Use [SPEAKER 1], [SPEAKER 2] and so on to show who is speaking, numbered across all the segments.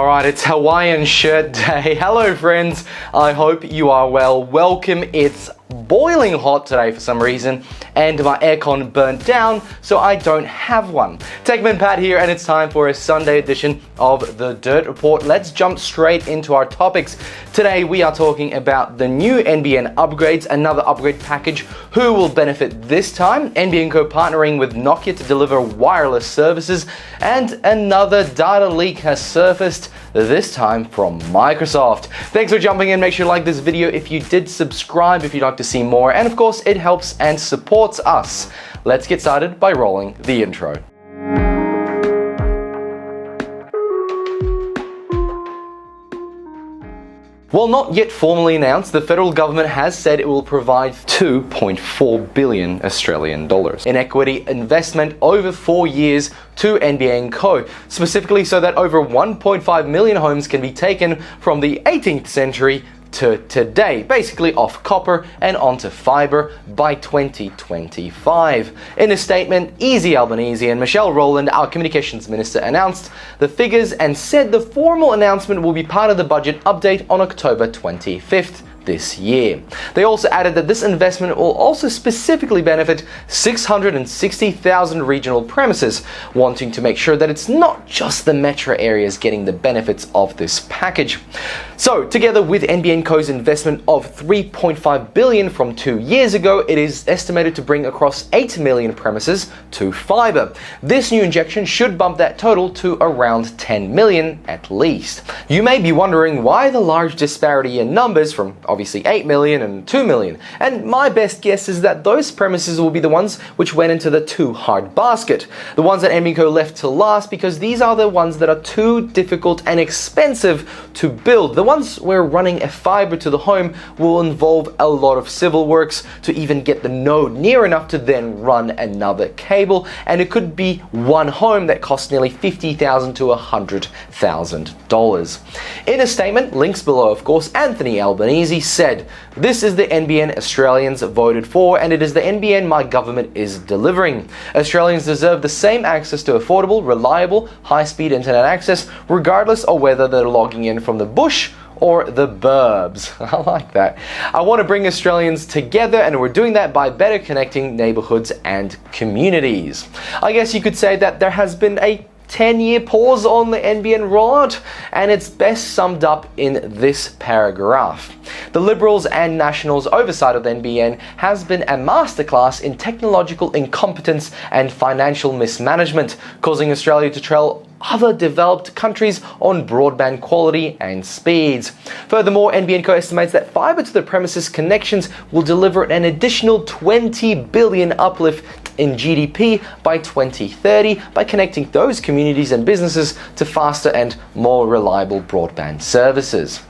[SPEAKER 1] Alright, it's Hawaiian shirt day. Hello friends, I hope you are well. Welcome. It's boiling hot today for some reason and my aircon burnt down, so I don't have one. Techman Pat here, and it's time for a Sunday edition of the Dirt Report. Let's jump straight into our topics. Today we are talking about the new NBN upgrades, another upgrade package, who will benefit this time, NBN Co partnering with Nokia to deliver wireless services, and another data leak has surfaced, this time from Microsoft. Thanks for jumping in. Make sure to like this video if you did, subscribe if you'd like to see more, and of course it helps and supports us. Let's get started by rolling the intro. While not yet formally announced, the federal government has said it will provide 2.4 billion Australian dollars in equity investment over 4 years to NBN Co, specifically so that over 1.5 million homes can be taken from the 18th century to today, basically off copper and onto fiber by 2025. In a statement, Easy Albanese and Michelle Rowland, our communications minister, announced the figures and said the formal announcement will be part of the budget update on October 25th. This year. They also added that this investment will also specifically benefit 660,000 regional premises, wanting to make sure that it's not just the metro areas getting the benefits of this package. So, together with NBN Co's investment of 3.5 billion from 2 years ago, it is estimated to bring across 8 million premises to fiber. This new injection should bump that total to around 10 million at least. You may be wondering why the large disparity in numbers from obviously 8 million and 2 million. And my best guess is that those premises will be the ones which went into the too hard basket. The ones that NBN Co left to last, because these are the ones that are too difficult and expensive to build. The ones where running a fiber to the home will involve a lot of civil works to even get the node near enough to then run another cable. And it could be one home that costs nearly $50,000 to $100,000. In a statement, links below of course, Anthony Albanese said, "This is the NBN Australians voted for, and it is the NBN my government is delivering. Australians deserve the same access to affordable, reliable, high-speed internet access, regardless of whether they're logging in from the bush or the burbs." I like that. I want to bring Australians together, and we're doing that by better connecting neighborhoods and communities. I guess you could say that there has been a 10-year pause on the NBN rollout, and it's best summed up in this paragraph. The Liberals and Nationals' oversight of the NBN has been a masterclass in technological incompetence and financial mismanagement, causing Australia to trail other developed countries on broadband quality and speeds. Furthermore, NBN Co estimates that fiber to the premises connections will deliver an additional 20 billion uplift in GDP by 2030 by connecting those communities and businesses to faster and more reliable broadband services.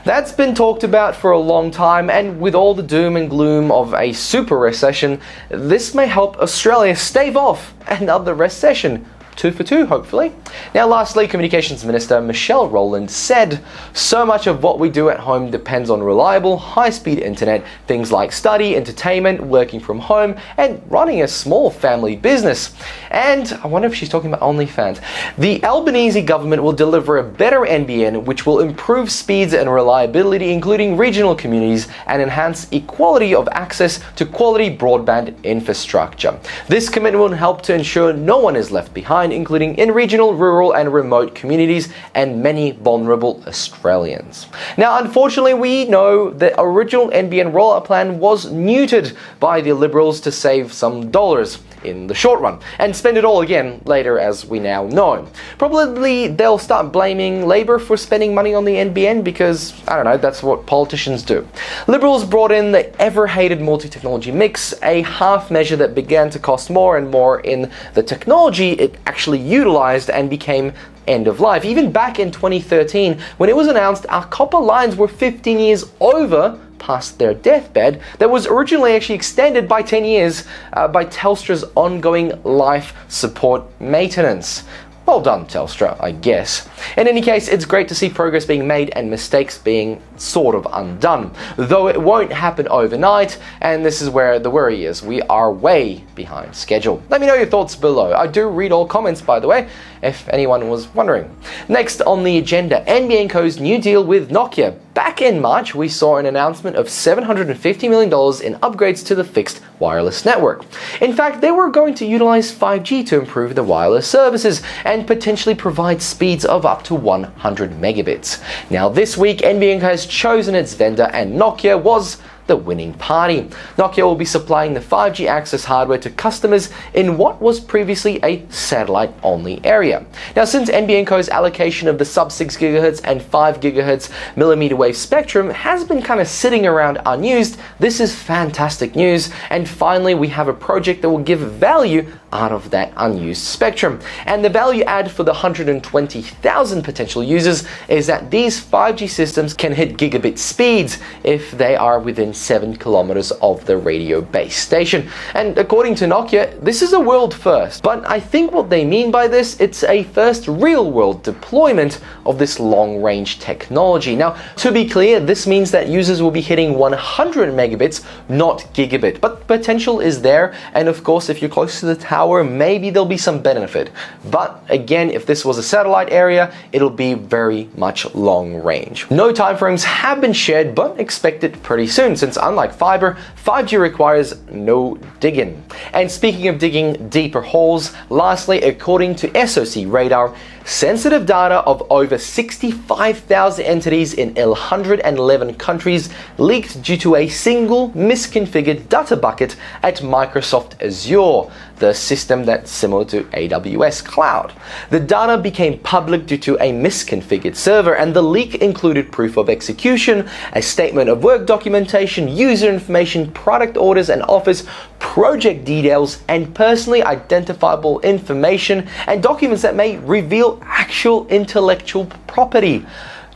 [SPEAKER 1] That's been talked about for a long time, and with all the doom and gloom of a super recession, this may help Australia stave off another recession. 2 for 2, hopefully. Now lastly, Communications Minister Michelle Rowland said, "So much of what we do at home depends on reliable, high-speed internet, things like study, entertainment, working from home, and running a small family business." And I wonder if she's talking about OnlyFans. The Albanese government will deliver a better NBN which will improve speeds and reliability, including regional communities, and enhance equality of access to quality broadband infrastructure. This commitment will help to ensure no one is left behind, including in regional, rural and remote communities and many vulnerable Australians. Now, unfortunately, we know the original NBN rollout plan was neutered by the Liberals to save some dollars in the short run, and spend it all again later, as we now know. Probably they'll start blaming Labor for spending money on the NBN because, I don't know, that's what politicians do. Liberals brought in the ever-hated multi-technology mix, a half measure that began to cost more and more in the technology it actually utilized and became end of life. Even back in 2013, when it was announced our copper lines were 15 years over past their deathbed, that was originally actually extended by 10 years by Telstra's ongoing life support maintenance. Well done, Telstra, I guess. In any case, it's great to see progress being made and mistakes being sort of undone, though it won't happen overnight, and this is where the worry is. We are way behind schedule. Let me know your thoughts below. I do read all comments, by the way, if anyone was wondering. Next on the agenda, NBN Co's new deal with Nokia. Back in March, we saw an announcement of $750 million in upgrades to the fixed wireless network. In fact, they were going to utilize 5G to improve the wireless services and potentially provide speeds of up to 100 megabits. Now this week, NBN has chosen its vendor and Nokia was the winning party. Nokia will be supplying the 5G access hardware to customers in what was previously a satellite-only area. Now, since NBN Co's allocation of the sub-6 GHz and 5 GHz millimeter wave spectrum has been kind of sitting around unused, this is fantastic news, and finally we have a project that will give value out of that unused spectrum. And the value add for the 120,000 potential users is that these 5G systems can hit gigabit speeds if they are within 7 kilometers of the radio base station. And according to Nokia, this is a world first. But I think what they mean by this, it's a first real world deployment of this long range technology. Now, to be clear, this means that users will be hitting 100 megabits, not gigabit. But potential is there. And of course, if you're close to the tower, maybe there'll be some benefit. But again, if this was a satellite area, it'll be very much long range. No timeframes have been shared, but expected pretty soon, since unlike fiber, 5G requires no digging. And speaking of digging deeper holes, lastly, according to SOC Radar, sensitive data of over 65,000 entities in 111 countries leaked due to a single misconfigured data bucket at Microsoft Azure, the system that's similar to AWS Cloud. The data became public due to a misconfigured server, and the leak included proof of execution, a statement of work documentation, user information, product orders and offers, project details, and personally identifiable information and documents that may reveal actual intellectual property.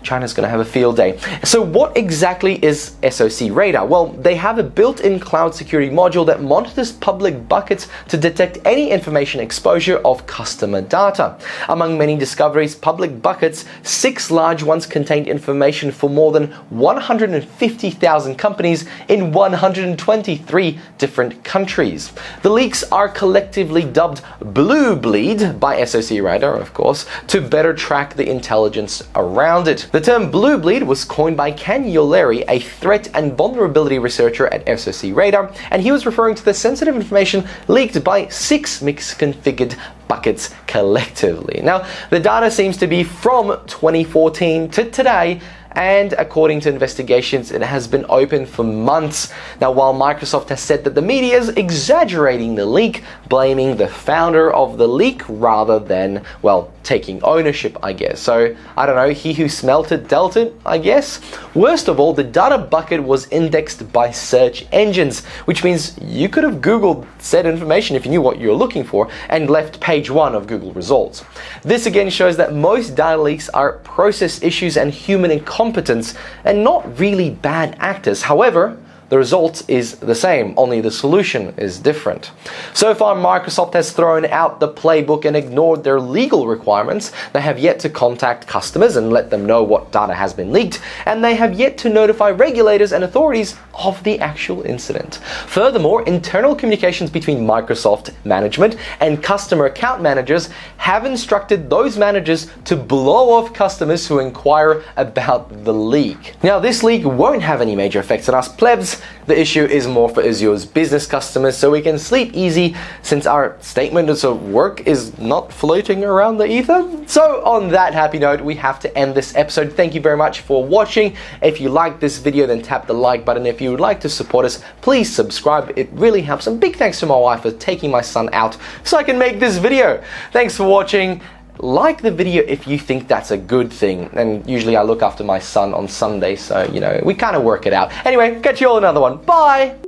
[SPEAKER 1] China's going to have a field day. So what exactly is SOC Radar? Well, they have a built-in cloud security module that monitors public buckets to detect any information exposure of customer data. Among many discoveries, public buckets, 6 large ones contained information for more than 150,000 companies in 123 different countries. The leaks are collectively dubbed Blue Bleed by SOC Radar, of course, to better track the intelligence around it. The term Blue Bleed was coined by Ken Yoleri, a threat and vulnerability researcher at SOC Radar, and he was referring to the sensitive information leaked by 6 misconfigured buckets collectively. Now, the data seems to be from 2014 to today, and according to investigations, it has been open for months. Now, while Microsoft has said that the media is exaggerating the leak, blaming the founder of the leak rather than, well, taking ownership, I guess. So, I don't know, he who smelt it dealt it, I guess. Worst of all, the data bucket was indexed by search engines, which means you could have Googled said information if you knew what you were looking for and left page 1 of Google results. This again shows that most data leaks are process issues and human incompetence and not really bad actors. However, the result is the same, only the solution is different. So far, Microsoft has thrown out the playbook and ignored their legal requirements. They have yet to contact customers and let them know what data has been leaked, and they have yet to notify regulators and authorities of the actual incident. Furthermore, internal communications between Microsoft management and customer account managers have instructed those managers to blow off customers who inquire about the leak. Now, this leak won't have any major effects on us plebs. The issue is more for Azure's business customers, so we can sleep easy since our statement of work is not floating around the ether. So on that happy note, we have to end this episode. Thank you very much for watching. If you liked this video, then tap the like button. If you would like to support us, please subscribe. It really helps. And big thanks to my wife for taking my son out so I can make this video. Thanks for watching. Like the video if you think that's a good thing, and usually I look after my son on Sunday, so you know, we kind of work it out. Anyway, catch you all in another one. Bye!